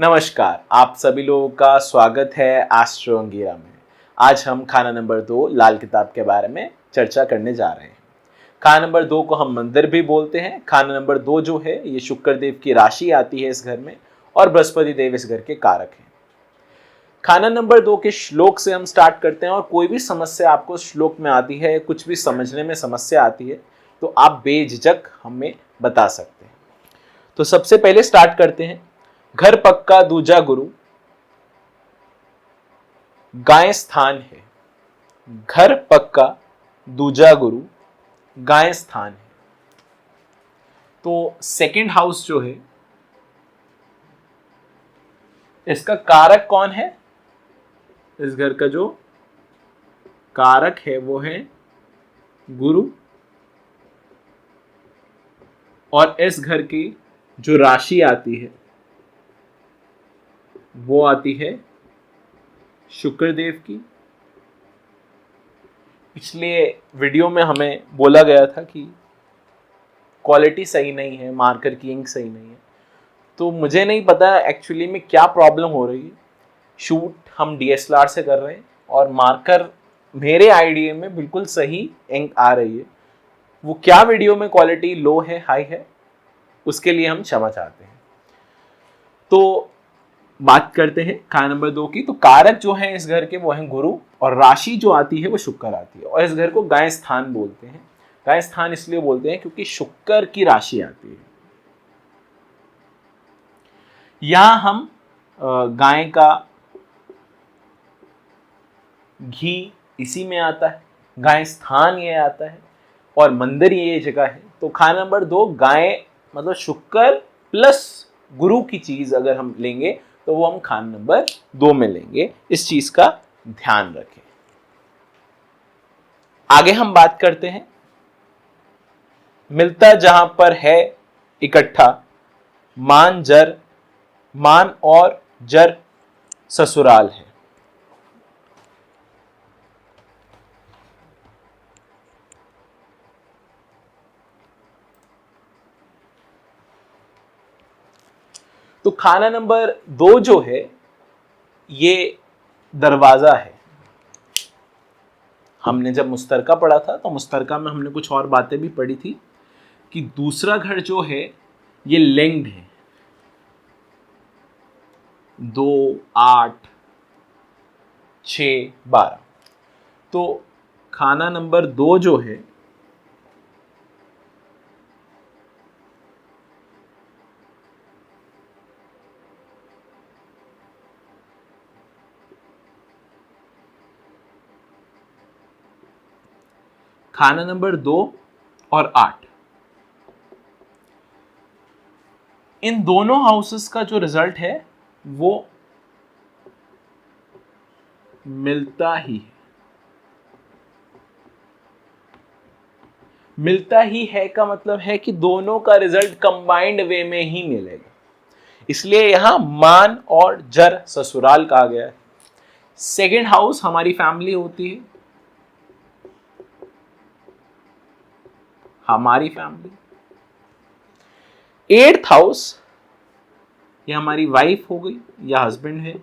नमस्कार, आप सभी लोगों का स्वागत है एस्ट्रो अंगीरा में। आज हम खाना नंबर 2 लाल किताब के बारे में चर्चा करने जा रहे हैं। खाना नंबर 2 को हम मंदिर भी बोलते हैं। खाना नंबर 2 जो है ये शुक्र देव की राशि आती है इस घर में और बृहस्पति देव इस घर के कारक हैं। खाना नंबर 2 के श्लोक से हम स्टार्ट करते हैं और कोई भी समस्या आपको श्लोक में आती है, कुछ भी समझने में समस्या आती है तो आप बेझिझक हमें बता सकते हैं। तो सबसे पहले स्टार्ट करते हैं। घर पक्का दूजा गुरु गाय स्थान है। घर पक्का दूजा गुरु गाय स्थान है। तो सेकंड हाउस जो है इसका कारक कौन है? इस घर का जो कारक है वो है गुरु और इस घर की जो राशि आती है वो आती है शुक्रदेव की। पिछले वीडियो में हमें बोला गया था कि क्वालिटी सही नहीं है, मार्कर की इंक सही नहीं है, तो मुझे नहीं पता एक्चुअली में क्या प्रॉब्लम हो रही है। शूट हम DSLR से कर रहे हैं और मार्कर मेरे आइडिया में बिल्कुल सही इंक आ रही है। वो क्या वीडियो में क्वालिटी लो है हाई है उसके लिए हम क्षमा चाहते हैं। तो बात करते हैं खाना नंबर 2 की। तो कारक जो है इस घर के वो है गुरु और राशि जो आती है वो शुक्र आती है और इस घर को गाय स्थान बोलते हैं। गाय स्थान इसलिए बोलते हैं क्योंकि शुक्र की राशि आती है। यहां हम गाय का घी इसी में आता है, गाय स्थान ये आता है और मंदिर ये जगह है। तो खाना नंबर 2 गाय मतलब शुक्र प्लस गुरु की चीज अगर हम लेंगे तो वो हम खाना नंबर 2 में लेंगे। इस चीज का ध्यान रखें। आगे हम बात करते हैं। मिलता जहां पर है इकट्ठा मान और जर ससुराल है। तो खाना नंबर 2 जो है ये दरवाजा है। हमने जब मुस्तरका पढ़ा था तो मुस्तरका में हमने कुछ और बातें भी पढ़ी थी कि दूसरा घर जो है ये लिंक्ड है 2, 8, 6, 12। तो खाना नंबर 2 जो है खाना नंबर 2 और 8 इन दोनों हाउसेस का जो रिजल्ट है वो मिलता ही है। मिलता ही है का मतलब है कि दोनों का रिजल्ट कंबाइंड वे में ही मिलेगा, इसलिए यहां मान और जर ससुराल कहा गया है। सेकंड हाउस हमारी फैमिली होती है, हमारी फैमिली। 8th हाउस ये हमारी वाइफ हो गई या हस्बैंड है,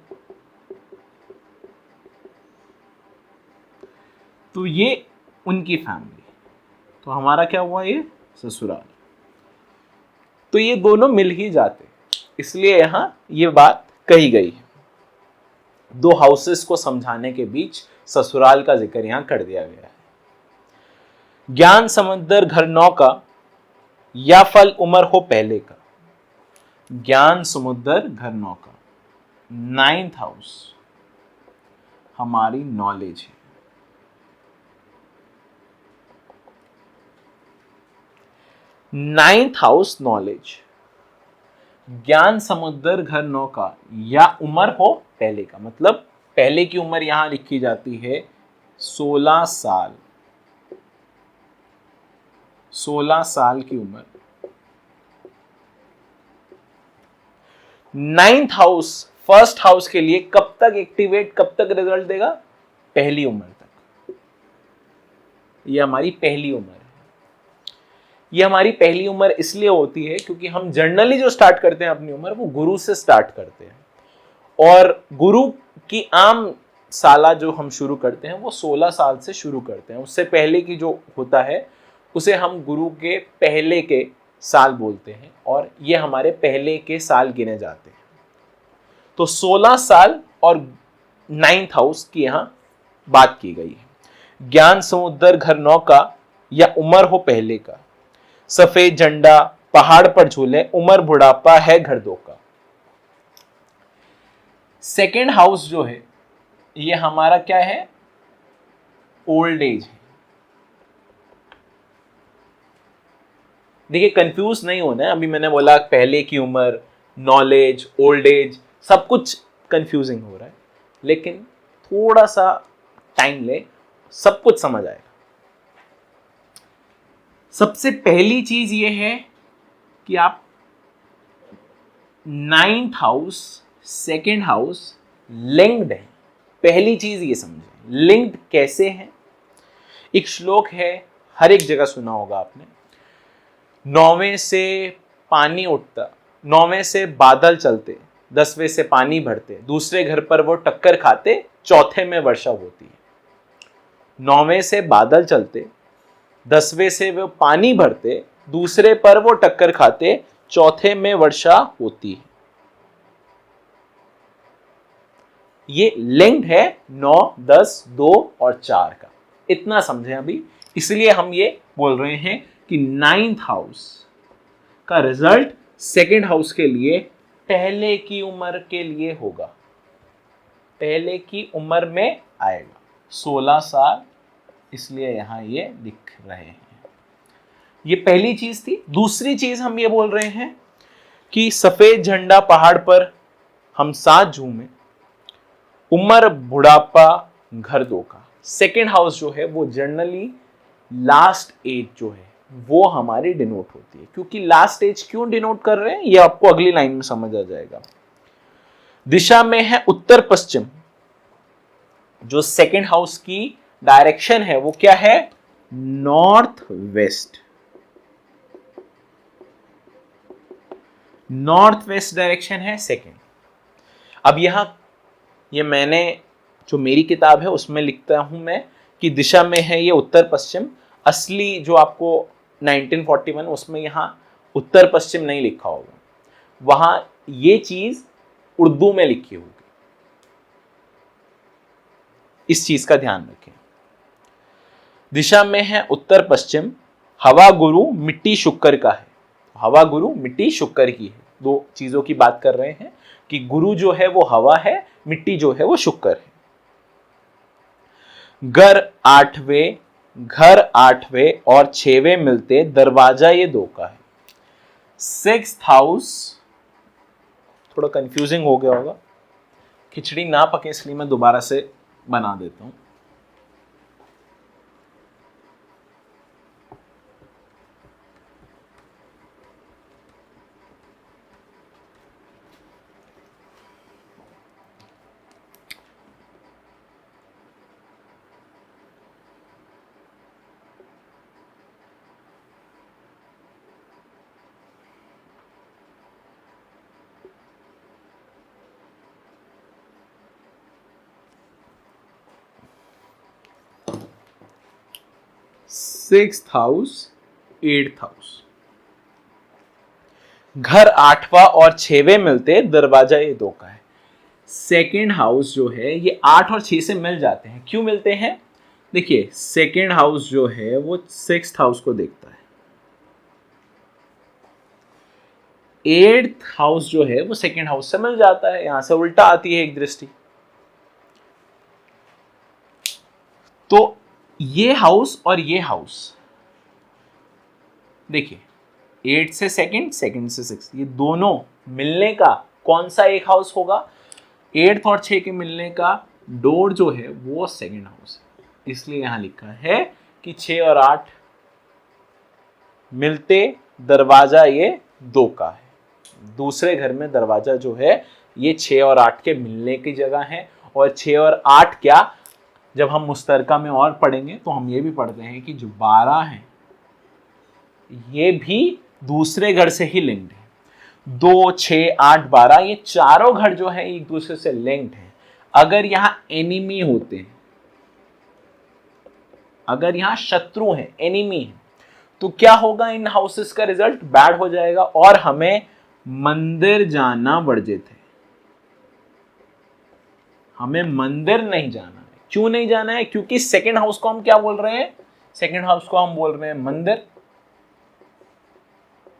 तो ये उनकी फैमिली। तो हमारा क्या हुआ? ये ससुराल। तो ये दोनों मिल ही जाते, इसलिए यहां ये बात कही गई है। 2 हाउसेस को समझाने के बीच ससुराल का जिक्र यहां कर दिया गया है। ज्ञान समुद्र घर 9 का या फल उम्र हो पहले का। ज्ञान समुद्र घर 9 का 9th हाउस हमारी नॉलेज है। नाइन्थ हाउस नॉलेज, ज्ञान समुद्र घर 9 का या उम्र हो पहले का, मतलब पहले की उम्र यहां लिखी जाती है 16 साल। 16 साल की उम्र। 9th हाउस फर्स्ट हाउस के लिए कब तक एक्टिवेट, कब तक रिजल्ट देगा? पहली उम्र तक। ये हमारी पहली उम्र है। ये हमारी पहली उम्र इसलिए होती है क्योंकि हम जर्नली जो स्टार्ट करते हैं अपनी उम्र वो गुरु से स्टार्ट करते हैं। और गुरु की आम साला जो हम शुरू करते हैं वो 16 साल से शुरू करते हैं। उससे पहले की जो होता है उसे हम गुरु के पहले के साल बोलते हैं और ये हमारे पहले के साल गिने जाते हैं। तो 16 साल और 9th हाउस की यहाँ बात की गई है। ज्ञान समुद्र घर 9 का या उम्र हो पहले का, सफेद झंडा पहाड़ पर झूले, उम्र बुढ़ापा है घर 2 का। सेकेंड हाउस जो है ये हमारा क्या है, ओल्ड एज है। देखिए कंफ्यूज नहीं होना है, अभी मैंने बोला पहले की उम्र, नॉलेज, ओल्ड एज, सब कुछ कंफ्यूजिंग हो रहा है, लेकिन थोड़ा सा टाइम ले, सब कुछ समझ आएगा। सबसे पहली चीज ये है कि आप 9th house, second house linked है। पहली चीज ये समझे लिंक्ड कैसे है। एक श्लोक है, हर एक जगह सुना होगा आपने, 9वें से पानी उठता, 9वें से बादल चलते, 10वें से पानी भरते, दूसरे घर पर वो टक्कर खाते, चौथे में वर्षा होती है। 9वें से बादल चलते, 10वें से वो पानी भरते, दूसरे पर वो टक्कर खाते, चौथे में वर्षा होती है। ये लिंक्ड है 9, 10, 2 और 4 का। इतना समझें अभी, इसलिए हम ये बोल रहे हैं कि 9th हाउस का रिजल्ट सेकेंड हाउस के लिए पहले की उम्र के लिए होगा, पहले की उम्र में आएगा, 16 साल, इसलिए यहां ये लिख रहे हैं। ये पहली चीज थी। दूसरी चीज हम ये बोल रहे हैं कि सफेद झंडा पहाड़ पर हम साथ झूमे, उम्र बुढ़ापा घर 2 का। सेकेंड हाउस जो है वो जनरली लास्ट एज जो है वो हमारी डिनोट होती है। क्योंकि लास्ट एज क्यों डिनोट कर रहे हैं ये आपको अगली लाइन में समझ आ जाएगा। दिशा में है उत्तर पश्चिम, जो सेकेंड हाउस की डायरेक्शन है वो क्या है, north west. North west direction है सेकेंड। अब यहां ये मैंने जो मेरी किताब है उसमें लिखता हूं मैं कि दिशा में है ये उत्तर पश्चिम। असली जो आपको 1941 उसमें यहां उत्तर पश्चिम नहीं लिखा होगा, वहां ये चीज उर्दू में लिखी होगी। इस चीज का ध्यान रखें। दिशा में है उत्तर पश्चिम, हवा गुरु मिट्टी शुक्र का है। हवा गुरु मिट्टी शुक्र की है। 2 चीजों की बात कर रहे हैं कि गुरु जो है वो हवा है, मिट्टी जो है वो शुक्र है। घर 8वें और 6वें मिलते, दरवाजा ये 2 का है। 6th हाउस थोड़ा कंफ्यूजिंग हो गया होगा, खिचड़ी ना पके इसलिए मैं दोबारा से बना देता हूं। सिक्स्थ हाउस, 8th हाउस, घर 8वां और 6वें मिलते, दरवाजा ये 2 का है। सेकेंड हाउस जो है ये 8 और 6 से मिल जाते हैं। क्यों मिलते हैं, देखिए सेकेंड हाउस जो है वो 6th हाउस को देखता है, 8th हाउस जो है वो सेकेंड हाउस से मिल जाता है, यहां से उल्टा आती है एक दृष्टि। तो ये हाउस और ये हाउस देखिए, 8 से सेकंड, सेकंड से 6, ये दोनों मिलने का कौन सा एक हाउस होगा, 8th और 6 के मिलने का डोर जो है वो सेकंड हाउस है। इसलिए यहां लिखा है कि 6 और 8 मिलते, दरवाजा ये 2 का है। दूसरे घर में दरवाजा जो है ये 6 और 8 के मिलने की जगह है। और 6 और 8 क्या, जब हम मुस्तरका में और पढ़ेंगे तो हम ये भी पढ़ते हैं कि जो 12 है ये भी दूसरे घर से ही लिंक्ड है। 2, 6, 8, 12 ये चारों घर जो है एक दूसरे से लिंक्ड हैं। अगर यहां एनिमी होते हैं, अगर यहां शत्रु हैं, एनिमी है, तो क्या होगा? इन हाउसेस का रिजल्ट बैड हो जाएगा और हमें मंदिर जाना वर्जित है। हमें मंदिर नहीं जाना है। क्यों नहीं जाना है? क्योंकि सेकंड हाउस को हम क्या बोल रहे हैं? सेकंड हाउस को हम बोल रहे हैं मंदिर।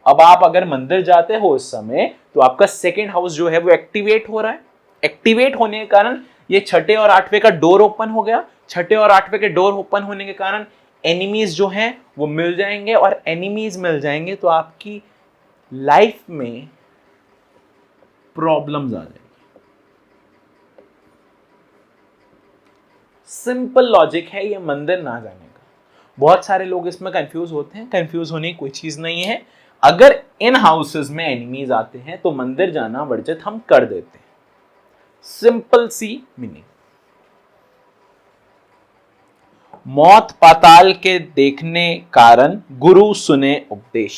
अब आप अगर मंदिर जाते हो उस समय, तो आपका सेकंड हाउस जो है वो एक्टिवेट हो रहा है। एक्टिवेट होने के कारण ये छठे और आठवें का डोर ओपन हो गया। छठे और आठवें के डोर ओपन होने के कारण एनिमीज जो हैं वो मिल जाएंगे, और एनिमीज मिल जाएंगे तो आपकी लाइफ में प्रॉब्लम्स आ जाएंगी। सिंपल लॉजिक है ये मंदिर ना जाने का। बहुत सारे लोग इसमें कंफ्यूज होते हैं। कंफ्यूज होने की कोई चीज नहीं है। अगर इन हाउसेस में एनिमीज आते हैं तो मंदिर जाना वर्जित हम कर देते हैं। सिंपल सी मीनिंग। मौत पाताल के देखने कारण गुरु सुने उपदेश।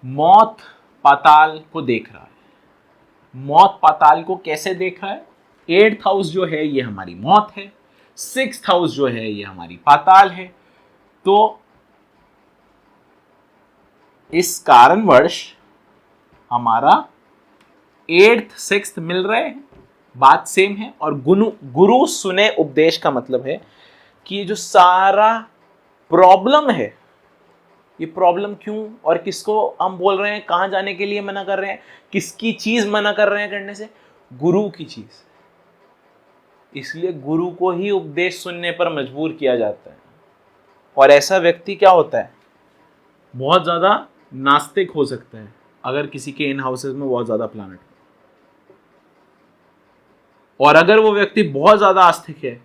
मौत पाताल को देख रहा है। मौत पाताल को कैसे देख रहा है? 8th हाउस जो है ये हमारी मौत है, 6th हाउस जो है ये हमारी पाताल है। तो इस कारणवश हमारा 8th 6th मिल रहे हैं, बात सेम है। और गुरु सुने उपदेश का मतलब है कि ये जो सारा प्रॉब्लम है, ये प्रॉब्लम क्यों और किसको हम बोल रहे हैं, कहां जाने के लिए मना कर रहे हैं, किसकी चीज मना कर रहे हैं करने से? गुरु की चीज। इसलिए गुरु को ही उपदेश सुनने पर मजबूर किया जाता है। और ऐसा व्यक्ति क्या होता है? बहुत ज्यादा नास्तिक हो सकता है अगर किसी के इन हाउसेस में बहुत ज्यादा प्लैनेट हो। और अगर वो व्यक्ति बहुत ज्यादा आस्तिक है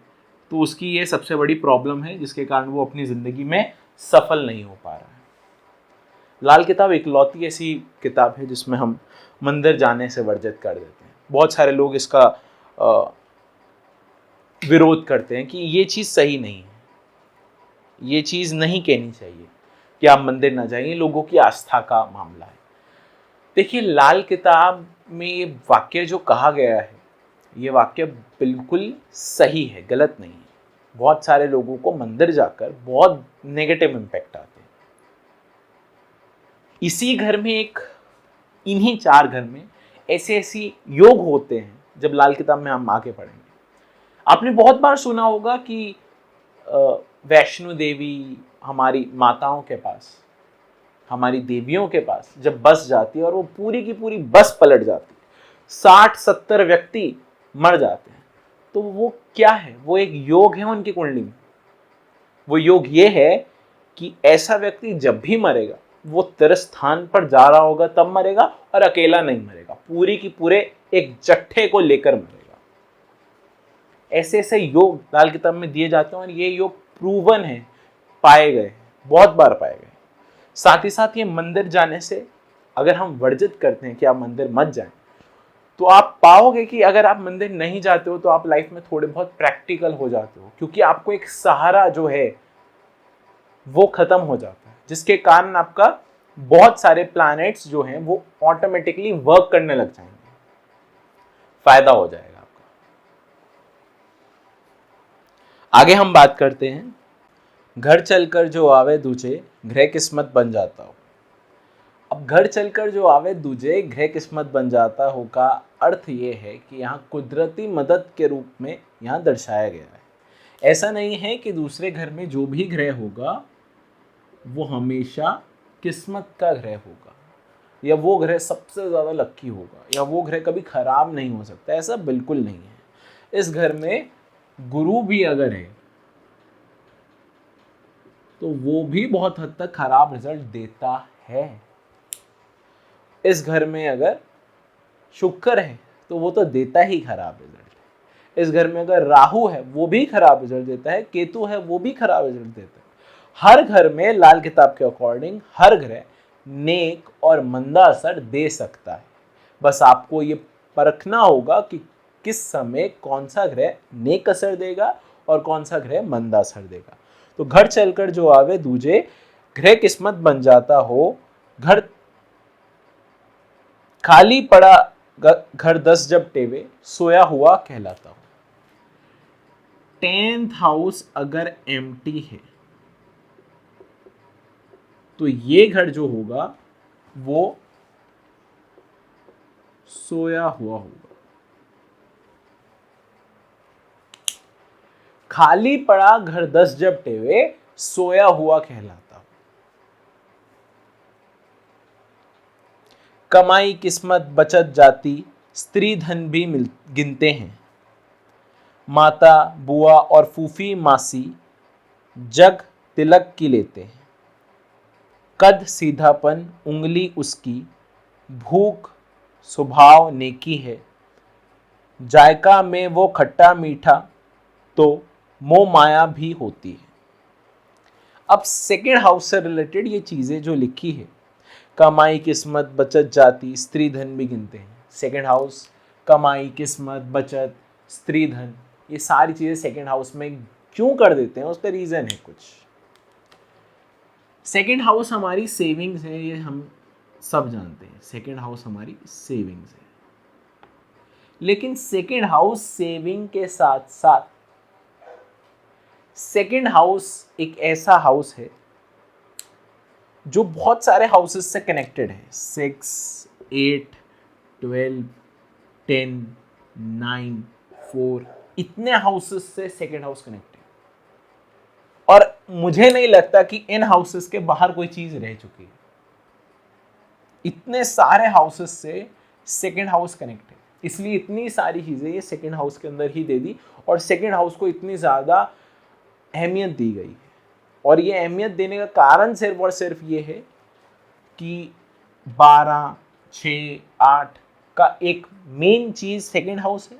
तो उसकी ये सबसे बड़ी प्रॉब्लम है, जिसके कारण वो अपनी जिंदगी में सफल नहीं हो पा रहा है। लाल किताब इकलौती ऐसी किताब है जिसमें हम मंदिर जाने से वर्जित कर देते हैं। बहुत सारे लोग इसका विरोध करते हैं कि ये चीज़ सही नहीं है, ये चीज़ नहीं कहनी चाहिए कि आप मंदिर ना जाइए, लोगों की आस्था का मामला है। देखिए, लाल किताब में ये वाक्य जो कहा गया है, ये वाक्य बिल्कुल सही है, गलत नहीं है। बहुत सारे लोगों को मंदिर जाकर बहुत नेगेटिव इम्पैक्ट आते हैं। इसी घर में इन्हीं 4 घर में ऐसे योग होते हैं, जब लाल किताब में हम आगे पढ़ेंगे। आपने बहुत बार सुना होगा कि वैष्णो देवी हमारी माताओं के पास, हमारी देवियों के पास जब बस जाती है और वो पूरी की पूरी बस पलट जाती है, 60-70 व्यक्ति मर जाते हैं, तो वो क्या है? वो एक योग है उनकी कुंडली में। वो योग ये है कि ऐसा व्यक्ति जब भी मरेगा वो तीर्थ स्थान पर जा रहा होगा तब मरेगा, और अकेला नहीं मरेगा, पूरी की पूरे एक जत्थे को लेकर मरेगा। ऐसे ऐसे योग लाल किताब में दिए जाते हैं और ये योग प्रूवन है, पाए गए, बहुत बार पाए गए। साथ ही साथ ये मंदिर जाने से अगर हम वर्जित करते हैं कि आप मंदिर मत जाएं, तो आप पाओगे कि अगर आप मंदिर नहीं जाते हो तो आप लाइफ में थोड़े बहुत प्रैक्टिकल हो जाते हो, क्योंकि आपको एक सहारा जो है वो खत्म हो जाता है, जिसके कारण आपका बहुत सारे प्लैनेट्स जो हैं वो ऑटोमेटिकली वर्क करने लग जाएंगे, फायदा हो जाएगा आपका। आगे हम बात करते हैं, घर चलकर जो आवे दूजे गृह किस्मत बन जाता हो। अब घर चलकर जो आवे दूजे गृह किस्मत बन जाता हो का अर्थ ये है कि यहाँ कुदरती मदद के रूप में यहाँ दर्शाया गया है। ऐसा नहीं है कि दूसरे घर में जो भी ग्रह होगा वो हमेशा किस्मत का ग्रह होगा, या वो ग्रह सबसे ज़्यादा लक्की होगा, या वो ग्रह कभी खराब नहीं हो सकता। ऐसा बिल्कुल नहीं है। इस घर में गुरु भी अगर है तो वो भी बहुत हद तक खराब रिजल्ट देता है। इस घर में अगर शुक्र है तो वो तो देता ही खराब रिजल्ट। इस घर में अगर राहु है वो भी खराब रिजल्ट देता है, केतु है वो भी खराब रिजल्ट देता है। हर घर में लाल किताब के अकॉर्डिंग हर ग्रह नेक और मंदा असर दे सकता है। बस आपको ये परखना होगा कि किस समय कौन सा ग्रह नेक असर देगा और कौन सा ग्रह मंदा असर देगा। तो घर चलकर जो आवे दूजे गृह किस्मत बन जाता हो। घर खाली पड़ा घर 10 जब टेवे, सोया हुआ कहलाता हूं। 10th हाउस अगर एम्प्टी है तो ये घर जो होगा वो सोया हुआ होगा। खाली पड़ा घर 10 जब टेवे, सोया हुआ कहलाता हूं। कमाई किस्मत बचत जाती, स्त्री धन भी गिनते हैं। माता बुआ और फूफी मासी जग तिलक की लेते हैं। कद सीधापन उंगली उसकी, भूख स्वभाव नेकी है। जायका में वो खट्टा मीठा, तो मोह माया भी होती है। अब सेकेंड हाउस से रिलेटेड ये चीजें जो लिखी है, कमाई किस्मत बचत जाती, स्त्री धन भी गिनते हैं। सेकेंड हाउस, कमाई किस्मत बचत स्त्री धन, ये सारी चीजें सेकेंड हाउस में क्यों कर देते हैं, उसका रीजन है कुछ। सेकेंड हाउस हमारी सेविंग्स है, ये हम सब जानते हैं। सेकेंड हाउस हमारी सेविंग्स है, लेकिन सेकेंड हाउस सेविंग के साथ साथ सेकेंड हाउस एक ऐसा हाउस है जो बहुत सारे हाउसेस से कनेक्टेड है। 6, 8, 12, 10, 9, 4, इतने हाउसेस से सेकेंड हाउस कनेक्टेड। और मुझे नहीं लगता कि इन हाउसेस के बाहर कोई चीज रह चुकी है। इतने सारे हाउसेस से सेकेंड हाउस कनेक्टेड, इसलिए इतनी सारी चीजें ये सेकेंड हाउस के अंदर ही दे दी और सेकेंड हाउस को इतनी ज्यादा अहमियत दी गई है। और ये अहमियत देने का कारण सिर्फ और सिर्फ ये है कि 12, 6, 8 का एक मेन चीज सेकेंड हाउस है।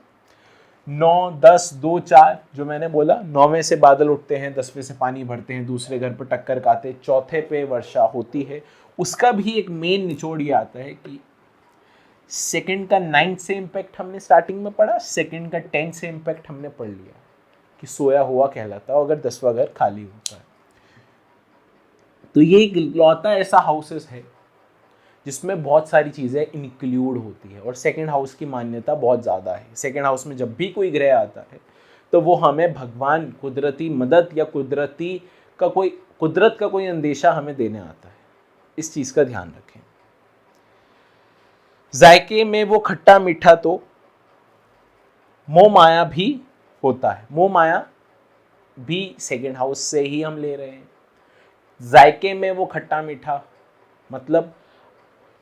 9, 10, 2, 4 जो मैंने बोला, 9वें से बादल उठते हैं, 10वें से पानी भरते हैं, दूसरे घर पर टक्कर खाते, चौथे पे वर्षा होती है। उसका भी एक मेन निचोड़ ये आता है कि सेकंड का 9 से इम्पैक्ट हमने स्टार्टिंग में पढ़ा, सेकंड का 10 से इम्पैक्ट हमने पढ़ लिया कि सोया हुआ कहलाता है अगर 10वां घर खाली होता है। तो ये एक लौता ऐसा हाउसेस है जिसमें बहुत सारी चीज़ें इंक्लूड होती है और सेकंड हाउस की मान्यता बहुत ज़्यादा है। सेकंड हाउस में जब भी कोई ग्रह आता है तो वो हमें भगवान, कुदरती मदद या कुदरत का कोई अंदेशा हमें देने आता है। इस चीज़ का ध्यान रखें। जायके में वो खट्टा मीठा, तो मोह माया भी होता है। मोह माया भी सेकंड हाउस से ही हम ले रहे हैं। जायके में वो खट्टा मीठा मतलब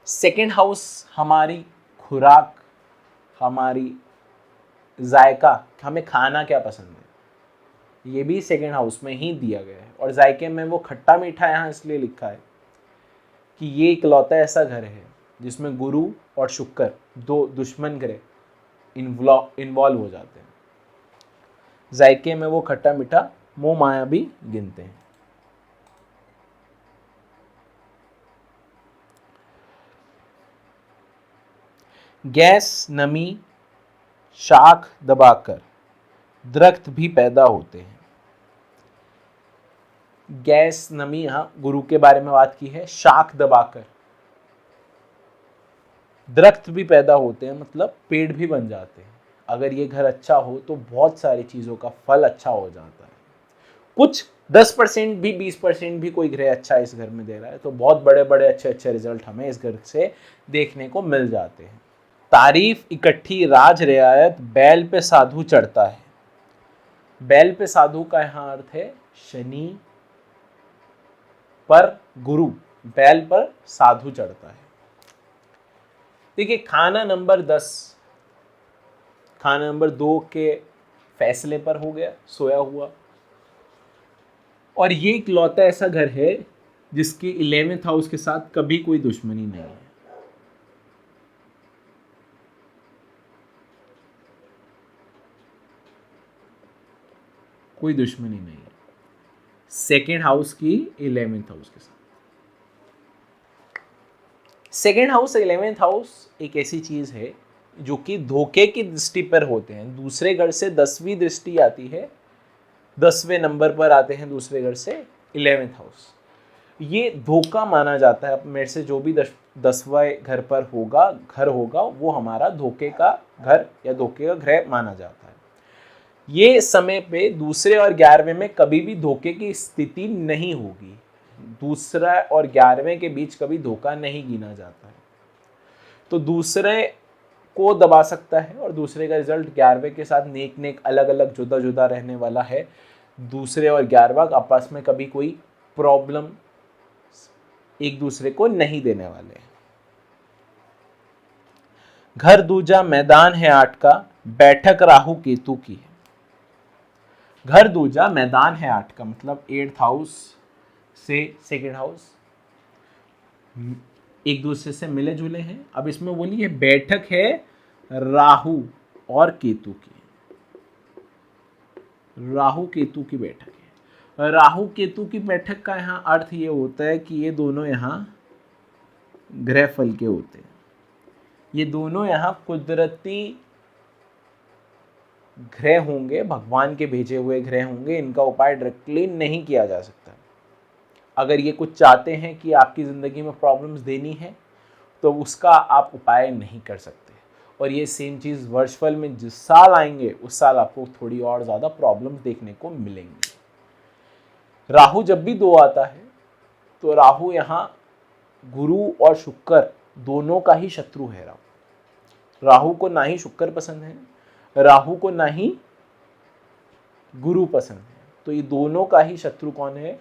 सेकेंड हाउस हमारी खुराक, हमारी जायका, हमें खाना क्या पसंद है, ये भी सेकेंड हाउस में ही दिया गया है। और जायके में वो खट्टा मीठा यहाँ इसलिए लिखा है कि ये इकलौता ऐसा घर है जिसमें गुरु और शुक्र, दो दुश्मन ग्रह इन्वॉल्व हो जाते हैं। जायके में वो खट्टा मीठा, मोह माया भी गिनते हैं। गैस नमी शाख दबाकर दरख्त भी पैदा होते हैं। गैस नमी, यहां गुरु के बारे में बात की है। शाख दबाकर दरख्त भी पैदा होते हैं, मतलब पेड़ भी बन जाते हैं। अगर ये घर अच्छा हो तो बहुत सारी चीजों का फल अच्छा हो जाता है। कुछ 10% भी, 20% भी कोई ग्रह अच्छा इस घर में दे रहा है तो बहुत बड़े बड़े अच्छे अच्छे रिजल्ट हमें इस घर से देखने को मिल जाते हैं। तारीफ इकट्ठी राज रियायत, बैल पे साधु चढ़ता है। बैल पे साधु का यहां अर्थ है शनि पर गुरु, बैल पर साधु चढ़ता है। देखिए खाना नंबर 10, खाना नंबर 2 के फैसले पर हो गया, सोया हुआ। और ये इकलौता ऐसा घर है जिसके 11th हाउस के साथ कभी कोई दुश्मनी नहीं है। कोई दुश्मनी नहीं है सेकेंड हाउस की 11th हाउस के साथ। सेकेंड हाउस, 11th हाउस एक ऐसी चीज है जो कि धोखे की दृष्टि पर होते हैं। दूसरे घर से 10वीं दृष्टि आती है, 10वें नंबर पर आते हैं दूसरे घर से 11th हाउस। ये धोखा माना जाता है। मेरे से जो भी 10वें घर पर घर होगा, वो हमारा धोखे का घर या धोखे का ग्रह माना जाता है। ये समय पे दूसरे और 11वें में कभी भी धोखे की स्थिति नहीं होगी। दूसरा और 11वें के बीच कभी धोखा नहीं गिना जाता है। तो दूसरे को दबा सकता है और दूसरे का रिजल्ट 11वें के साथ नेक नेक अलग अलग जुदा जुदा रहने वाला है। दूसरे और 11वां आपस में कभी कोई प्रॉब्लम एक दूसरे को नहीं देने वाले हैं। घर दूजा मैदान है 8 का, बैठक राहु केतु की है। घर दूजा मैदान है 8 का मतलब 8th हाउस से 2nd हाउस एक दूसरे से मिले जुले हैं। अब इसमें बोलिए बैठक है राहु और केतु की, राहु केतु की बैठक है। राहु केतु की बैठक का यहाँ अर्थ ये होता है कि ये दोनों यहाँ ग्रह फल के होते हैं। ये दोनों यहाँ कुदरती ग्रह होंगे, भगवान के भेजे हुए ग्रह होंगे। इनका उपाय डायरेक्टली नहीं किया जा सकता। अगर ये कुछ चाहते हैं कि आपकी ज़िंदगी में प्रॉब्लम्स देनी है तो उसका आप उपाय नहीं कर सकते। और ये सेम चीज़ वर्षफल में जिस साल आएंगे उस साल आपको थोड़ी और ज़्यादा प्रॉब्लम्स देखने को मिलेंगी। राहु जब भी 2 आता है तो राहु यहाँ गुरु और शुक्र दोनों का ही शत्रु है। राहु को ना ही शुक्र पसंद है, राहु को ना ही गुरु पसंद है। तो ये दोनों का ही शत्रु कौन है?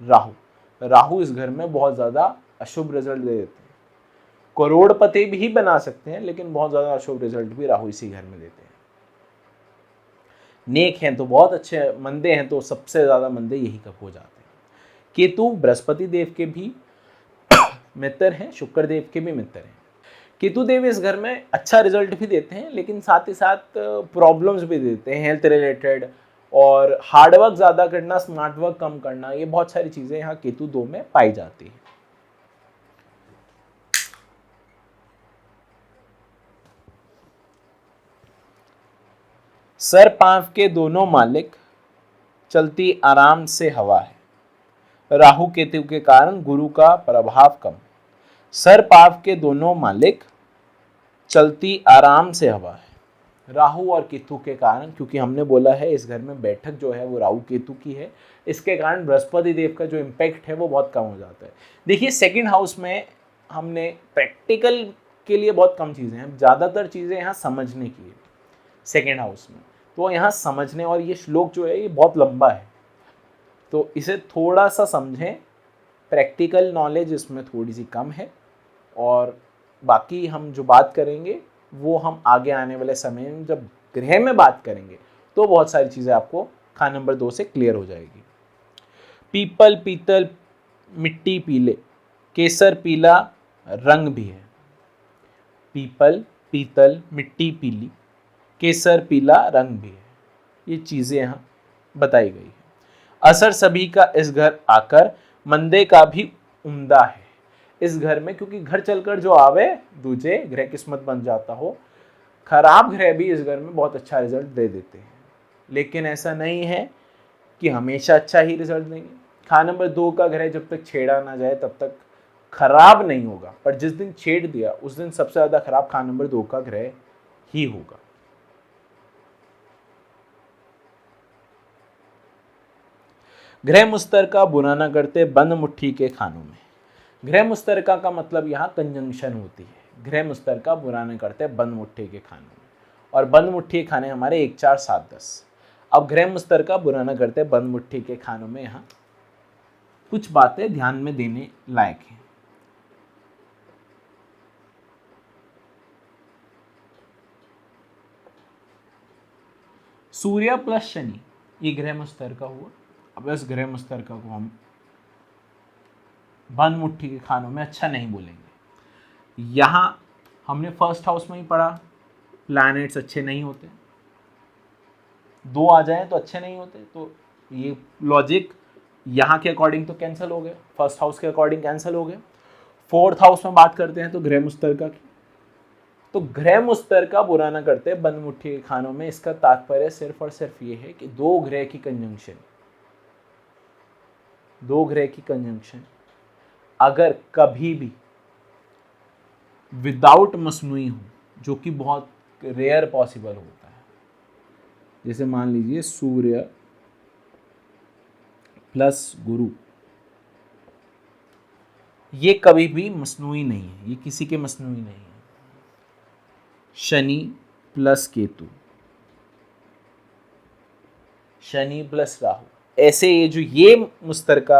राहु। राहु इस घर में बहुत ज़्यादा अशुभ रिजल्ट दे देते हैं। करोड़पति भी बना सकते हैं लेकिन बहुत ज़्यादा अशुभ रिजल्ट भी राहु इसी घर में देते हैं। नेक हैं तो बहुत अच्छे, मंदे हैं तो सबसे ज़्यादा मंदे यही कब हो जाते हैं। केतु बृहस्पति देव के भी मित्र हैं, शुक्र देव के भी मित्र हैं। केतु देव इस घर में अच्छा रिजल्ट भी देते हैं लेकिन साथ ही साथ प्रॉब्लम्स भी देते हैं हेल्थ रिलेटेड, और हार्डवर्क ज़्यादा करना, स्मार्ट वर्क कम करना, ये बहुत सारी चीज़ें यहाँ केतु 2 में पाई जाती हैं। सर पांव के दोनों मालिक, चलती आराम से हवा है। राहु केतु के कारण गुरु का प्रभाव कम। सर पाव के दोनों मालिक, चलती आराम से हवा है। राहु और केतु के कारण, क्योंकि हमने बोला है इस घर में बैठक जो है वो राहु केतु की है, इसके कारण बृहस्पति देव का जो इम्पैक्ट है वो बहुत कम हो जाता है। देखिए 2nd हाउस में हमने प्रैक्टिकल के लिए बहुत कम चीज़ें हैं, ज़्यादातर चीज़ें यहाँ समझने की है 2nd हाउस में। तो यहाँ समझने, और ये श्लोक जो है ये बहुत लंबा है तो इसे थोड़ा सा समझें। प्रैक्टिकल नॉलेज इसमें थोड़ी सी कम है, और बाकी हम जो बात करेंगे वो हम आगे आने वाले समय में जब ग्रह में बात करेंगे तो बहुत सारी चीज़ें आपको खाना नंबर 2 से क्लियर हो जाएगी। पीपल पीतल मिट्टी पीले, केसर पीला रंग भी है। पीपल पीतल मिट्टी पीली, केसर पीला रंग भी है। ये चीज़ें यहाँ बताई गई है। असर सभी का इस घर आकर, मंदे का भी उम्दा है। इस घर में क्योंकि घर चलकर जो आवे दूजे ग्रह किस्मत बन जाता हो, खराब ग्रह भी इस घर में बहुत अच्छा रिजल्ट दे देते हैं। लेकिन ऐसा नहीं है कि हमेशा अच्छा ही रिजल्ट देंगे। खाना नंबर 2 का ग्रह जब तक छेड़ा ना जाए तब तक खराब नहीं होगा, पर जिस दिन छेड़ दिया उस दिन सबसे ज़्यादा खराब खाना नंबर 2 का ग्रह ही होगा। ग्रह मुश्तरका बुरा ना करते बंद मुट्ठी के खानों में। ग्रह मुश्तरका का मतलब यहाँ कंजंक्शन होती है। ग्रह मुश्तरका बुरा ना करते बंद मुट्ठी के खानों में, और बंद मुट्ठी खाने हमारे 1 4 7 10। अब ग्रह मुश्तरका बुरा ना करते बंद मुट्ठी के खानों में यहाँ कुछ बातें ध्यान में देने लायक हैं। सूर्य प्लस शनि, ये ग्रह मुश्तरका हुआ। अब इस ग्रह मुश्तरका को हम बंद मुट्ठी के खानों में अच्छा नहीं बोलेंगे। यहाँ हमने 1st हाउस में ही पढ़ा, प्लैनेट्स अच्छे नहीं होते, 2 आ जाएं तो अच्छे नहीं होते। तो ये लॉजिक यहाँ के अकॉर्डिंग तो कैंसिल हो गया, 1st हाउस के अकॉर्डिंग कैंसिल हो गया। 4th हाउस में बात करते हैं तो ग्रह मुश्तरका की, तो ग्रह मुश्तरका बुरा ना करते बंद मुट्ठी के खानों में। इसका तात्पर्य सिर्फ और सिर्फ ये है कि 2 ग्रह की कंजंक्शन, 2 ग्रह की कंजंक्शन अगर कभी भी विदाउट मसनूई हो, जो कि बहुत रेयर पॉसिबल होता है। जैसे मान लीजिए सूर्य प्लस गुरु, ये कभी भी मसनूई नहीं है, ये किसी के मसनूई नहीं है। शनि प्लस केतु, शनि प्लस राहु, ऐसे ये मुश्तरका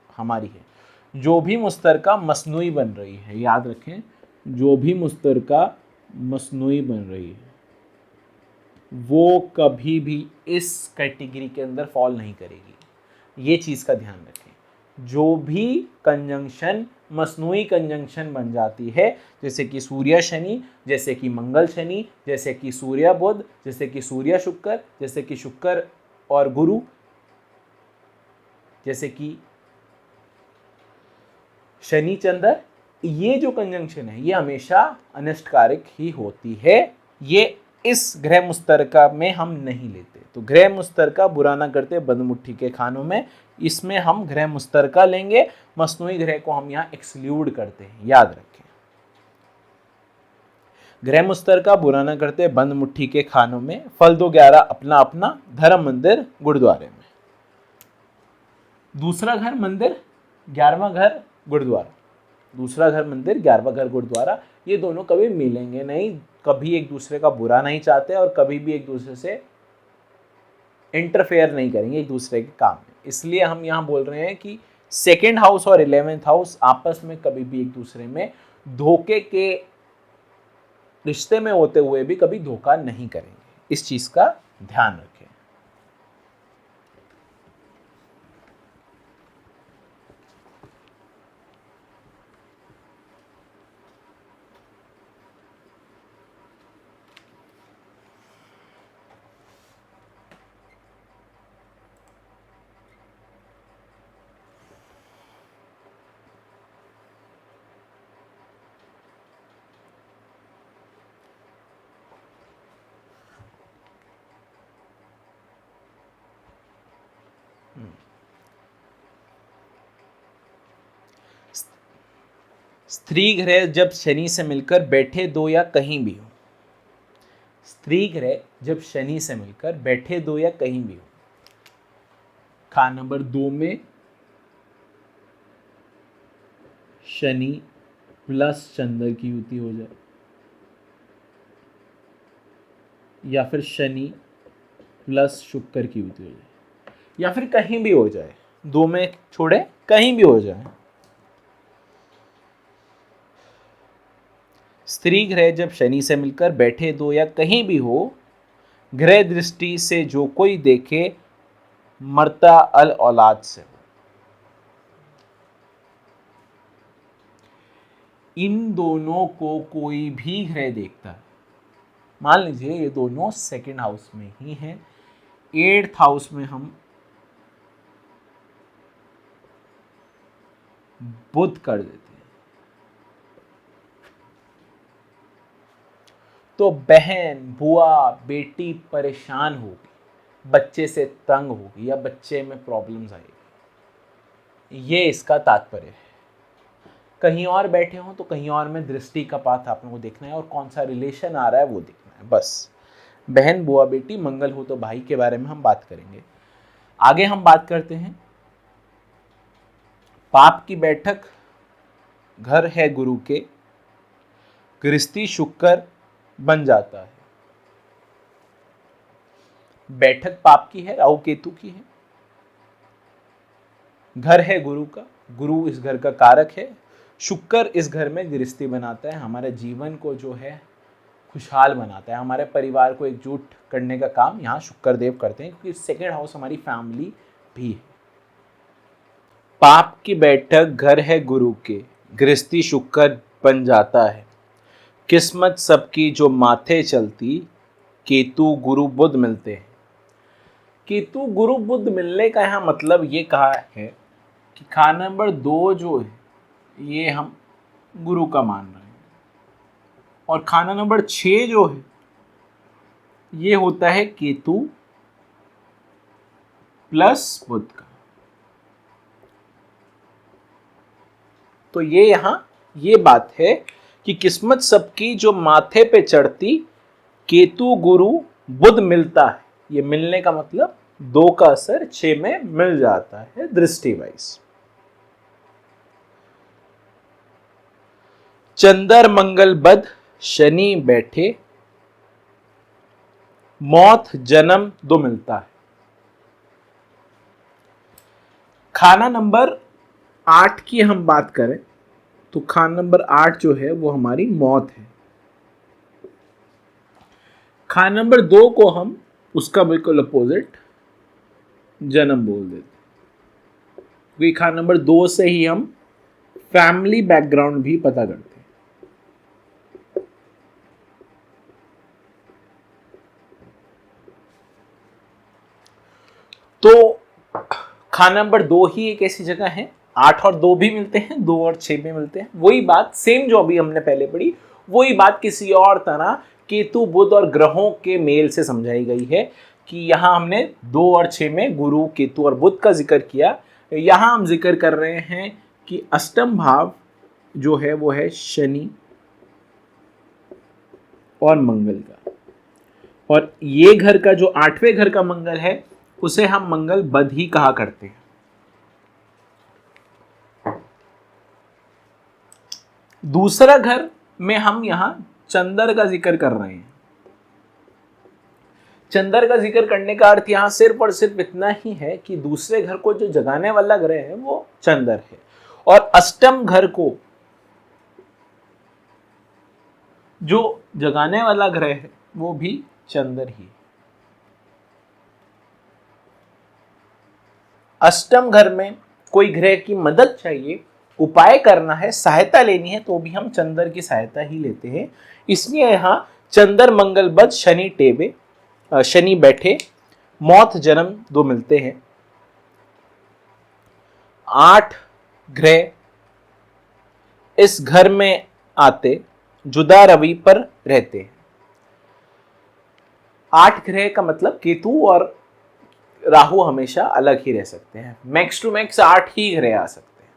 हमारी है। जो भी मुश्तरका मसनूई बन रही है, याद रखें, जो भी मुश्तरका मसनूई बन रही है वो कभी भी इस कैटेगरी के अंदर फॉल नहीं करेगी। ये चीज़ का ध्यान रखें। जो भी कंजंक्शन मसनूई कंजंक्शन बन जाती है, जैसे कि सूर्य शनि, जैसे कि मंगल शनि, जैसे कि सूर्य बुध, जैसे कि सूर्य शुक्र, जैसे कि शुक्र और गुरु, जैसे कि शनि चंद्र, ये जो कंजंक्शन है ये हमेशा अनिष्टकारक ही होती है। ये इस ग्रह मुश्तरका में हम नहीं लेते। तो ग्रह मुश्तरका बुरा ना करते बंद मुट्ठी के खानों में, इसमें हम ग्रह मुश्तरका लेंगे, मसनूई ग्रह को हम यहाँ एक्सक्लूड करते हैं, याद रखें। ग्रह मुश्तरका बुरा ना करते बंद मुट्ठी के खानों में, फल दो 11 अपना अपना, धर्म मंदिर गुरुद्वारे में। दूसरा घर मंदिर, 11वां घर गुरुद्वारा, दूसरा घर मंदिर 11वां घर गुरुद्वारा, ये दोनों कभी मिलेंगे नहीं, कभी एक दूसरे का बुरा नहीं चाहते और कभी भी एक दूसरे से इंटरफेयर नहीं करेंगे एक दूसरे के काम में। इसलिए हम यहाँ बोल रहे हैं कि सेकेंड हाउस और 11th हाउस आपस में कभी भी एक दूसरे में धोखे के रिश्ते में होते हुए भी कभी धोखा नहीं करेंगे। इस चीज का ध्यान रखें। स्त्री ग्रह जब शनि से मिलकर बैठे दो या कहीं भी हो, स्त्री ग्रह जब शनि से मिलकर बैठे दो या कहीं भी हो, खान नंबर 2 में शनि प्लस चंद्र की युति हो जाए, या फिर शनि प्लस शुक्र की युति हो जाए, या फिर कहीं भी हो जाए, 2 में छोड़े कहीं भी हो जाए। स्त्री ग्रह जब शनि से मिलकर बैठे दो या कहीं भी हो, ग्रह दृष्टि से जो कोई देखे मरता अल औलाद से हो। इन दोनों को कोई भी ग्रह देखता है, मान लीजिए ये दोनों सेकंड हाउस में ही हैं, 8th हाउस में हम बुध कर देते हैं, तो बहन बुआ बेटी परेशान होगी, बच्चे से तंग होगी या बच्चे में प्रॉब्लम्स आएगी। ये इसका तात्पर्य है। कहीं और बैठे हो तो कहीं और में दृष्टि का पाथ आप लोगों को देखना है और कौन सा रिलेशन आ रहा है वो देखना है, बस। बहन बुआ बेटी, मंगल हो तो भाई के बारे में हम बात करेंगे। आगे हम बात करते हैं पाप की बैठक, घर है गुरु के, गृहस्थी शुक्र बन जाता है। बैठक पाप की है, राहु केतु की है, घर है गुरु का, गुरु इस घर का कारक है, शुक्र इस घर में गृहस्थी बनाता है, हमारे जीवन को जो है खुशहाल बनाता है, हमारे परिवार को एकजुट करने का काम यहाँ शुक्र देव करते हैं, क्योंकि सेकेंड हाउस हमारी फैमिली भी है। पाप की बैठक घर है गुरु के, गृहस्थी शुक्र बन जाता है, किस्मत सबकी जो माथे चलती, केतु गुरु बुध मिलते हैं। केतु गुरु बुध मिलने का यहाँ मतलब ये कहा है कि खाना नंबर 2 जो है ये हम गुरु का मान रहे हैं, और खाना नंबर 6 जो है ये होता है केतु प्लस बुध का। तो ये यहाँ ये बात है कि किस्मत सबकी जो माथे पे चढ़ती, केतु गुरु बुध मिलता है। ये मिलने का मतलब 2 का असर 6 में मिल जाता है दृष्टि वाइज। चंद्र मंगल बद शनि बैठे, मौत जन्म 2 मिलता है। खाना नंबर 8 की हम बात करें तो खाना नंबर 8 जो है वो हमारी मौत है। खाना नंबर 2 को हम उसका बिल्कुल अपोजिट जन्म बोल देते हैं, क्योंकि खाना नंबर 2 से ही हम फैमिली बैकग्राउंड भी पता करते हैं। तो खाना नंबर 2 ही एक ऐसी जगह है, 8 और 2 भी मिलते हैं, 2 और 6 भी मिलते हैं। वही बात सेम जो अभी हमने पहले पढ़ी, वही बात किसी और तरह केतु बुध और ग्रहों के मेल से समझाई गई है कि यहां हमने 2 और 6 में गुरु केतु और बुध का जिक्र किया। यहां हम जिक्र कर रहे हैं कि अष्टम भाव जो है वो है शनि और मंगल का, और ये घर का जो 8वें घर का मंगल है उसे हम मंगल बध ही कहा करते हैं। दूसरा घर में हम यहां चंद्र का जिक्र कर रहे हैं। चंद्र का जिक्र करने का अर्थ यहां सिर्फ और सिर्फ इतना ही है कि दूसरे घर को जो जगाने वाला ग्रह है वो चंद्र है, और अष्टम घर को जो जगाने वाला ग्रह है वो भी चंद्र ही। अष्टम घर में कोई ग्रह की मदद चाहिए, उपाय करना है, सहायता लेनी है, तो भी हम चंद्र की सहायता ही लेते हैं। इसलिए यहां चंद्र मंगल बद शनि टेबे, शनि बैठे, मौत जन्म 2 मिलते हैं। 8 ग्रह इस घर में आते जुदा रवि पर रहते हैं। 8 ग्रह का मतलब केतु और राहु हमेशा अलग ही रह सकते हैं। मैक्स टू मैक्स 8 ही ग्रह आ सकते हैं,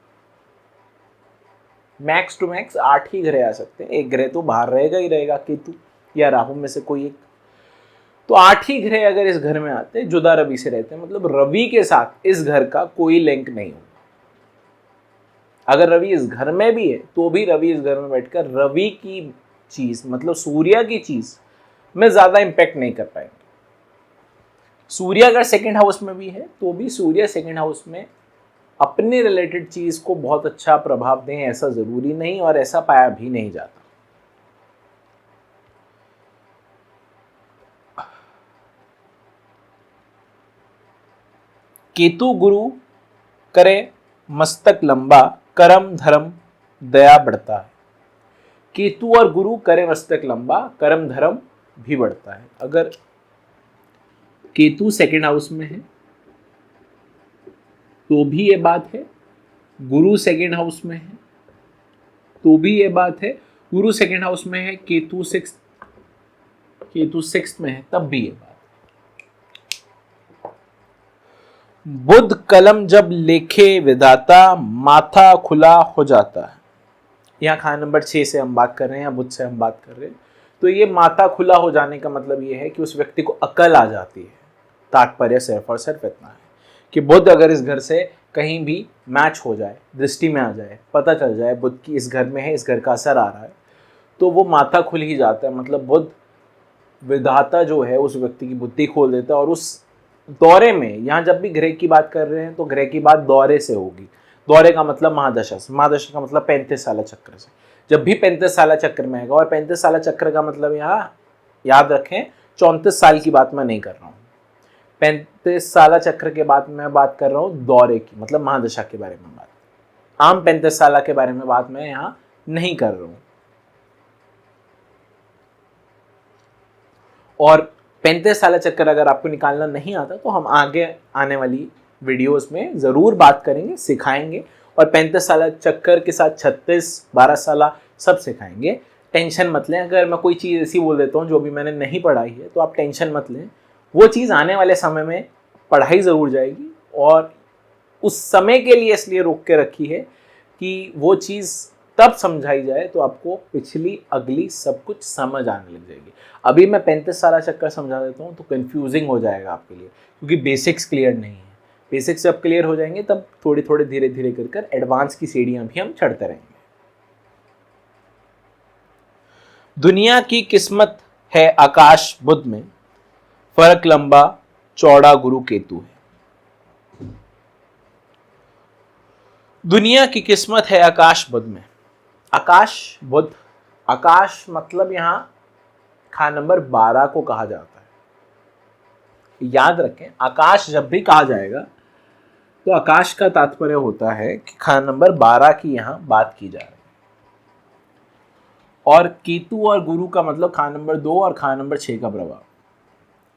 मैक्स टू मैक्स 8 ही ग्रह आ सकते हैं। एक ग्रह तो बाहर रहेगा ही रहेगा, केतु या राहु में से कोई एक। तो 8 ही ग्रह अगर इस घर में आते हैं, जुदा रवि से रहते हैं, मतलब रवि के साथ इस घर का कोई लिंक नहीं होगा। अगर रवि इस घर में भी है तो भी रवि इस घर में बैठकर रवि की चीज मतलब सूर्य की चीज में ज्यादा इंपैक्ट नहीं कर पाएंगे। सूर्य अगर सेकंड हाउस में भी है तो भी सूर्य सेकंड हाउस में अपने रिलेटेड चीज को बहुत अच्छा प्रभाव दें ऐसा जरूरी नहीं, और ऐसा पाया भी नहीं जाता। केतु गुरु करे मस्तक लंबा, कर्म धर्म दया बढ़ता है। केतु और गुरु करे मस्तक लंबा, कर्म धर्म भी बढ़ता है। अगर केतु सेकंड हाउस में है तो भी ये बात है, गुरु सेकंड हाउस में है तो भी ये बात है, गुरु सेकंड हाउस में है, केतु सिक्स्थ में है तब भी ये बात। बुध कलम जब लेखे विधाता, माथा खुला हो जाता है। यहाँ खाना नंबर 6 से हम बात कर रहे हैं या बुध से हम बात कर रहे हैं, तो ये माथा खुला हो जाने का मतलब ये है कि उस व्यक्ति को अकल आ जाती है। तात्पर्य सिर्फ और सिर्फ इतना है कि बुध अगर इस घर से कहीं भी मैच हो जाए, दृष्टि में आ जाए, पता चल जाए बुध की इस घर में है, इस घर का असर आ रहा है, तो वो माथा खुल ही जाता है। मतलब बुध विधाता जो है उस व्यक्ति की बुद्धि खोल देता है, और उस दौरे में, यहाँ जब भी ग्रह की बात कर रहे हैं तो ग्रह की बात दौरे से होगी। दौरे का मतलब महादशा से, महादशा का मतलब 35 साल चक्र से। जब भी 35 साल चक्र में आएगा, और 35 साल चक्र का मतलब यहाँ याद रखें 34 साल की बात मैं नहीं कर रहा हूँ, 35 साल चक्र के बाद मैं बात कर रहा हूँ दौरे की, मतलब महादशा के बारे में बात। आम 35 साल के बारे में बात मैं यहाँ नहीं कर रहा हूँ। और 35 साल चक्कर अगर आपको निकालना नहीं आता तो हम आगे आने वाली वीडियोस में ज़रूर बात करेंगे, सिखाएंगे, और 35 साल चक्कर के साथ 36, 12 साल सब सिखाएंगे। टेंशन मत लें अगर मैं कोई चीज़ ऐसी बोल देता हूँ जो भी मैंने नहीं पढ़ाई है, तो आप टेंशन मत लें, वो चीज़ आने वाले समय में पढ़ाई ज़रूर जाएगी, और उस समय के लिए इसलिए रोक के रखी है कि वो चीज़ तब समझाई जाए तो आपको पिछली अगली सब कुछ समझ आने लग जाएगी। अभी मैं 35 सारा चक्कर समझा देता हूँ तो कंफ्यूजिंग हो जाएगा आपके लिए, क्योंकि बेसिक्स क्लियर नहीं है। बेसिक्स जब क्लियर हो जाएंगे तब थोड़ी थोड़ी धीरे धीरे कर एडवांस की सीढ़ियां भी हम चढ़ते रहेंगे। दुनिया की किस्मत है आकाश बुध में, फर्क लंबा चौड़ा गुरु केतु है। दुनिया की किस्मत है आकाश बुध में। आकाश बुध, आकाश मतलब यहां खान नंबर 12 को कहा जाता है। याद रखें, आकाश जब भी कहा जाएगा तो आकाश का तात्पर्य होता है कि खान नंबर 12 की यहां बात की जा रही है। और केतु और गुरु का मतलब खान नंबर 2 और खान नंबर 6 का प्रभाव।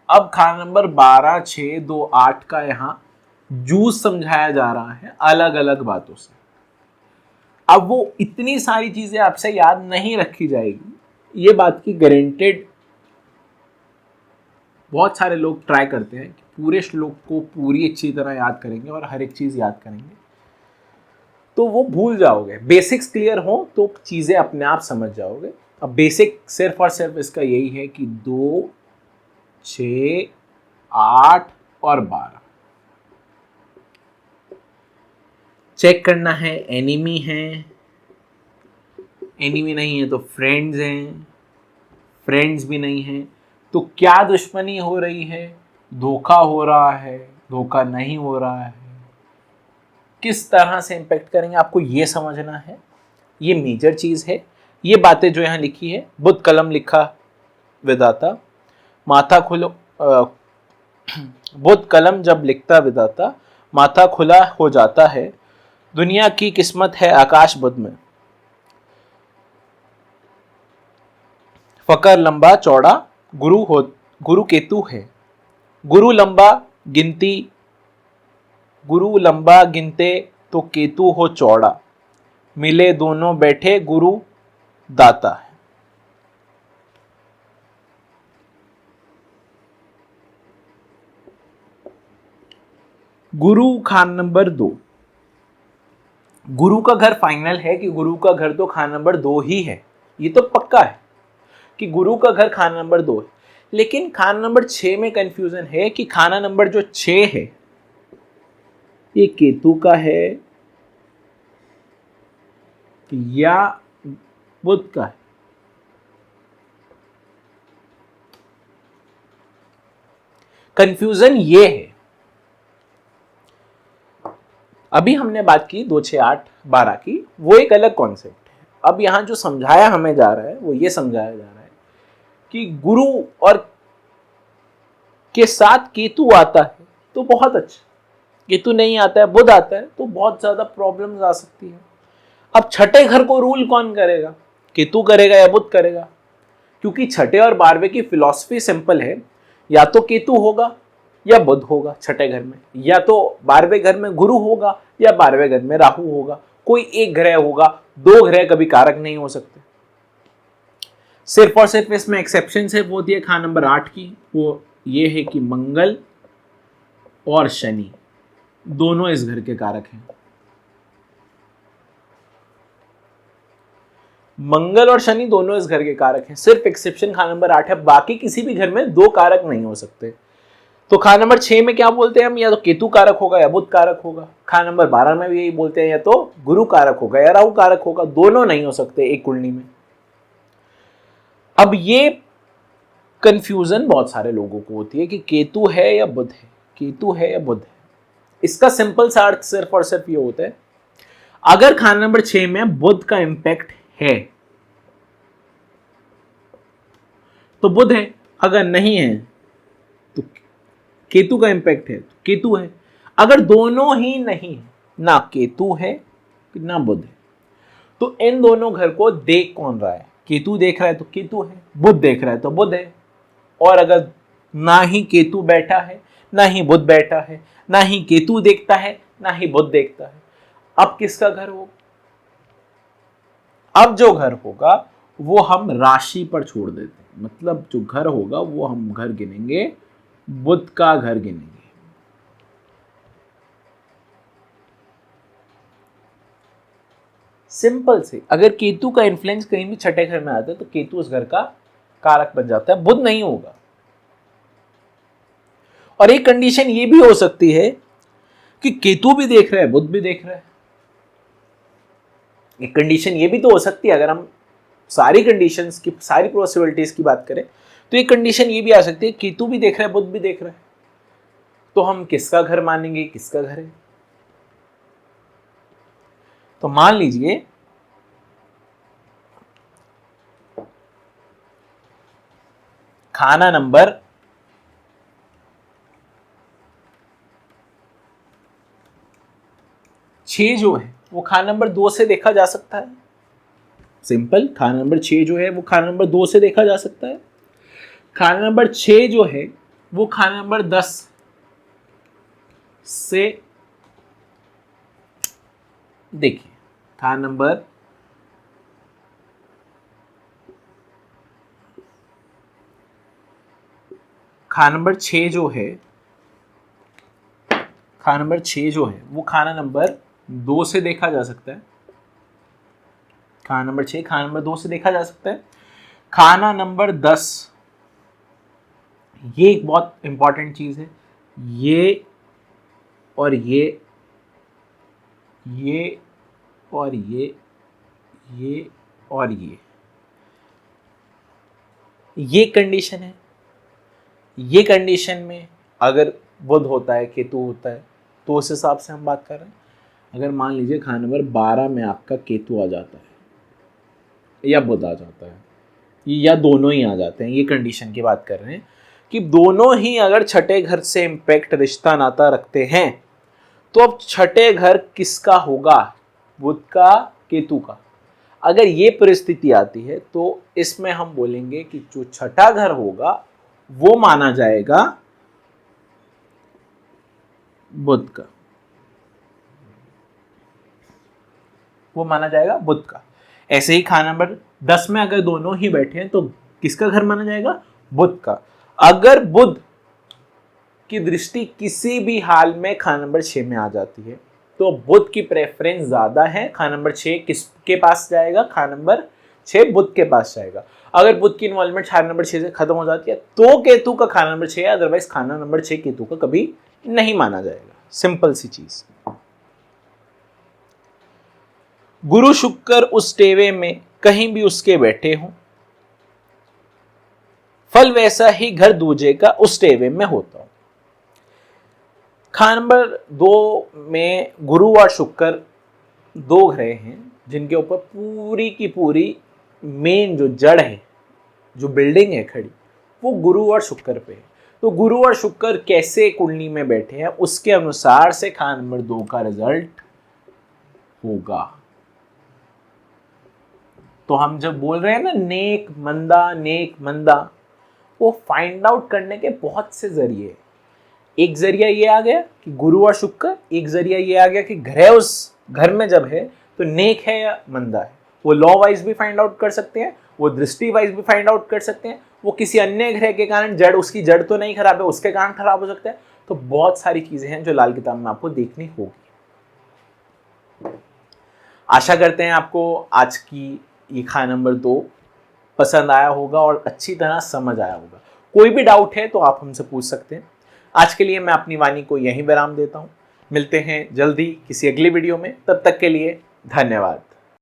अब खान नंबर 12, 6, 2, 8 का यहां जूस समझाया जा रहा है अलग अलग बातों से। अब वो इतनी सारी चीजें आपसे याद नहीं रखी जाएगी, ये बात की गारंटेड। बहुत सारे लोग ट्राई करते हैं कि पूरे श्लोक को पूरी अच्छी तरह याद करेंगे और हर एक चीज याद करेंगे, तो वो भूल जाओगे। बेसिक्स क्लियर हो तो चीजें अपने आप समझ जाओगे। अब बेसिक सिर्फ और सिर्फ इसका यही है कि 2, 6, 8 और 12 चेक करना है। एनिमी है, एनिमी नहीं है तो फ्रेंड्स हैं, फ्रेंड्स भी नहीं है तो क्या दुश्मनी हो रही है, धोखा हो रहा है, धोखा नहीं हो रहा है, किस तरह से इम्पेक्ट करेंगे, आपको ये समझना है। ये मेजर चीज है। ये बातें जो यहाँ लिखी है, बुध कलम लिखा विधाता, माथा खुलो बुध कलम जब लिखता विधाता, माथा खुला हो जाता है। दुनिया की किस्मत है आकाश बुध में, फकर लंबा चौड़ा गुरु केतु है। गुरु लंबा गिनते तो केतु हो चौड़ा, मिले दोनों बैठे गुरु दाता है। गुरु खान नंबर 2, गुरु का घर फाइनल है कि गुरु का घर तो खान नंबर 2 ही है। ये तो पक्का है कि गुरु का घर खाना नंबर 2 है। लेकिन खाना नंबर 6 में कंफ्यूजन है कि खाना नंबर जो 6 है ये केतु का है या बुध का है। कंफ्यूजन ये है, अभी हमने बात की 2, 6, 8, 12 की, वो एक अलग कॉन्सेप्ट है। अब यहां जो समझाया हमें जा रहा है वो ये समझाया जा रहा है कि गुरु और के साथ केतु आता है तो बहुत अच्छा, केतु नहीं आता है, बुध आता है तो बहुत ज्यादा प्रॉब्लम्स आ सकती है। अब छठे घर को रूल कौन करेगा, केतु करेगा या बुध करेगा? क्योंकि छठे और 12वें की फिलॉसफी सिंपल है, या तो केतु होगा या बुध होगा छठे घर में, या तो 12वें घर में गुरु होगा या 12वें घर में राहु होगा। कोई एक ग्रह होगा, 2 ग्रह कभी कारक नहीं हो सकते। सिर्फ और सिर्फ इसमें एक्सेप्शन है, वो होती है खान नंबर 8 की, वो ये है कि मंगल और शनि दोनों इस घर के कारक हैं। मंगल और शनि दोनों इस घर के कारक हैं, सिर्फ एक्सेप्शन खान नंबर 8 है, बाकी किसी भी घर में 2 कारक नहीं हो सकते। तो खान नंबर 6 में क्या बोलते हैं हम, या तो केतु कारक होगा या बुध कारक होगा। खान नंबर 12 में भी यही बोलते हैं, या तो गुरु कारक होगा या राहु कारक होगा, दोनों नहीं हो सकते एक कुंडली में। अब ये कंफ्यूजन बहुत सारे लोगों को होती है कि केतु है या बुध है, केतु है या बुध है। इसका सिंपल सा अर्थ सिर्फ और सिर्फ ये होता है, अगर खान नंबर 6 में बुध का इंपैक्ट है तो बुध है, अगर नहीं है तो केतु का इंपैक्ट है तो केतु है। अगर दोनों ही नहीं है, ना केतु है ना बुध है, तो इन दोनों घर को देख कौन रहा है? केतु देख रहा है तो केतु है, बुध देख रहा है तो बुध है। और अगर ना ही केतु बैठा है ना ही बुध बैठा है, ना ही केतु देखता है ना ही बुध देखता है, अब किसका घर होगा? अब जो घर होगा वो हम राशि पर छोड़ देते हैं, मतलब जो घर होगा वो हम घर गिनेंगे, बुध का घर गिनेंगे। सिंपल से, अगर केतु का इन्फ्लुएंस कहीं भी छठे घर में आता है तो केतु उस घर का कारक बन जाता है, बुध नहीं होगा। और एक कंडीशन ये भी हो सकती है कि केतु भी देख रहा है बुध भी देख रहा है। एक कंडीशन ये भी तो हो सकती है, अगर हम सारी कंडीशंस की, सारी पॉसिबिलिटीज की बात करें तो एक कंडीशन ये भी आ सकती है केतु भी देख रहा है बुध भी देख रहा है, तो हम किसका घर मानेंगे, किसका घर है। तो मान लीजिए खाना नंबर 6 जो है वो खाना नंबर 2 से देखा जा सकता है। सिंपल, खाना नंबर 6 जो है वो खाना नंबर 2 से देखा जा सकता है। खाना नंबर 6 जो है वो खाना नंबर 10 से, देखिए खाना नंबर खाना नंबर 6 जो है, खाना नंबर 6 जो है वो खाना नंबर 2 से देखा जा सकता है। खाना नंबर 6 खाना नंबर 2 से देखा जा सकता है। खाना नंबर 10, ये एक बहुत इंपॉर्टेंट चीज है, ये और ये और ये और ये कंडीशन है। ये कंडीशन में अगर बुध होता है केतु होता है तो उस हिसाब से हम बात कर रहे हैं। अगर मान लीजिए खाना नंबर 12 में आपका केतु आ जाता है या बुध आ जाता है या दोनों ही आ जाते हैं, ये कंडीशन की बात कर रहे हैं कि दोनों ही अगर छठे घर से इंपैक्ट रिश्ता नाता रखते हैं तो अब छठे घर किसका होगा, बुध का केतु का। अगर ये परिस्थिति आती है तो इसमें हम बोलेंगे कि जो छठा घर होगा वो माना जाएगा बुध का, वो माना जाएगा बुध का। ऐसे ही खाना नंबर 10 में अगर दोनों ही बैठे हैं तो किसका घर माना जाएगा, बुध का। अगर बुध की दृष्टि किसी भी हाल में खाना नंबर 6 में आ जाती है तो बुध की प्रेफरेंस ज्यादा है, खाना नंबर 6 किसके पास जाएगा, खाना नंबर 6 बुध के पास जाएगा। अगर बुध की इन्वॉल्वमेंट खाना नंबर 6 से खत्म हो जाती है तो केतु का खाना नंबर 6 है, अदरवाइज खाना नंबर 6 केतु का कभी नहीं माना जाएगा। सिंपल सी चीज। गुरु शुक्र उस टेवे में कहीं भी उसके बैठे हों, फल वैसा ही घर दूजे का उस टेवे में होता हो। खाना नंबर 2 में गुरु और शुक्र दो ग्रह हैं जिनके ऊपर पूरी की पूरी मेन जो जड़ है, जो बिल्डिंग है खड़ी, वो गुरु और शुक्र पे है। तो गुरु और शुक्र कैसे कुंडली में बैठे हैं उसके अनुसार से खाना नंबर 2 का रिजल्ट होगा। तो हम जब बोल रहे हैं ना नेक मंदा, वो फाइंड आउट करने के बहुत से जरिए। एक जरिया ये आ गया कि गुरु और शुक्र, एक जरिया ये आ गया कि ग्रह उस घर में जब है तो नेक है या मंदा है। वो लॉ वाइज भी फाइंड आउट कर सकते हैं, वो दृष्टि वाइज भी फाइंड आउट कर सकते हैं, वो किसी अन्य ग्रह के कारण जड़, उसकी जड़ तो नहीं खराब है उसके कारण खराब हो सकता है। तो बहुत सारी चीजें हैं जो लाल किताब में आपको देखनी होगी। आशा करते हैं आपको आज की ये खाना नंबर 2 पसंद आया होगा और अच्छी तरह समझ आया होगा। कोई भी डाउट है तो आप हमसे पूछ सकते हैं। आज के लिए मैं अपनी वाणी को यहीं विराम देता हूं। मिलते हैं जल्दी किसी अगली वीडियो में, तब तक के लिए धन्यवाद।